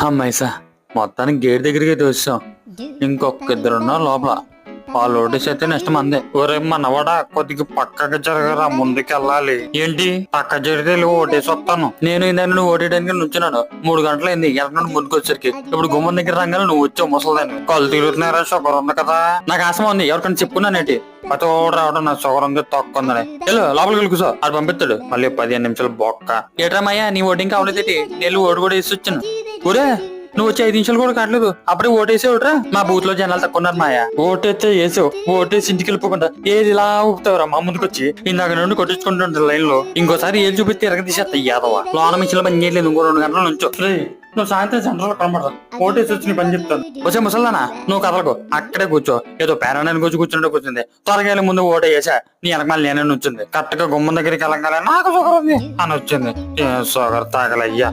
అమ్మాయిసా మొత్తానికి గేట్ దగ్గరికి అయితే వచ్చాం. ఇంకొక ఇద్దరున్నారు లోపల. వాళ్ళు ఓటేసైతే నెక్స్ట్ మందే. ఒరే మనవాడా కొద్దిగా పక్కకి జరగరా, ముందుకు వెళ్ళాలి. ఏంటి పక్క జరిగితే ఓటేసి వస్తాను. నేను ఇందాక నువ్వు ఓటేయడానికి నుంచున్నాను. 3 గంటలైంది ఎక్కడి ముందుకు వచ్చరికి. ఇప్పుడు గుమ్మం దగ్గర రంగానే నువ్వు వచ్చావు ముసలిదాన్ని. కళ్ళు తిరుగుతున్నారా, షుగర్ ఉంది కదా. నాకు ఆశ ఉంది, ఎవరికైనా చెప్పుకున్నానేటి తోడు రావడం నా షుగర్ ఉంది తక్కువ ఉందని. వెళ్ళు లోపలికి వెళ్ళి కూర్చో, అది పంపిస్తాడు. మళ్ళీ 15 నిమిషాలు బొక్క. ఏట్రామయ్యా నీ ఓటింగ్ కావలేదేటి? నేను ఓటు కూడా వేసి వచ్చాను. ఊరే నువ్వు వచ్చి 5 నిమిషాలు కూడా కావట్లేదు, అప్పుడే ఓటేసేవుట్రా. మా బూత్ లో జనాలు తక్కువ ఉన్నారు మాయా. ఓటైతే వేసావు, ఓటేసి ఇంటికి వెళ్ళిపోకుండా ఏది ఇలా ఊపుతావురా మా ముందుకు వచ్చి. ఇందాక నుండి కొట్టించుకుంటుంటే లైన్ లో ఇంకోసారి ఏది చూపిస్తే ఎరగ తీసేస్తా యాదవ. లోన మిషన్ పని చేయలేదు, ఇంకో 2 గంటల నుంచో. నువ్వు సాయంత్రం సెంటర్ లో కనబడతా, ఓటేసి వచ్చి నీ పని చెప్తాను. వచ్చే ముసల్దానా నువ్వు కదలకు, అక్కడే కూర్చో. ఏదో పేరాన్ని కూర్చుంటే కూర్చుంది. త్వరగా ముందు ఓటే వేసా, నీ వెనకాల నేనే నుంచింది. కరెక్ట్ గా గుమ్మం దగ్గరికి వెళ్ళగానే నాకు షుగర్ ఉంది అని వచ్చింది. షుగర్ తాగలయ్యా.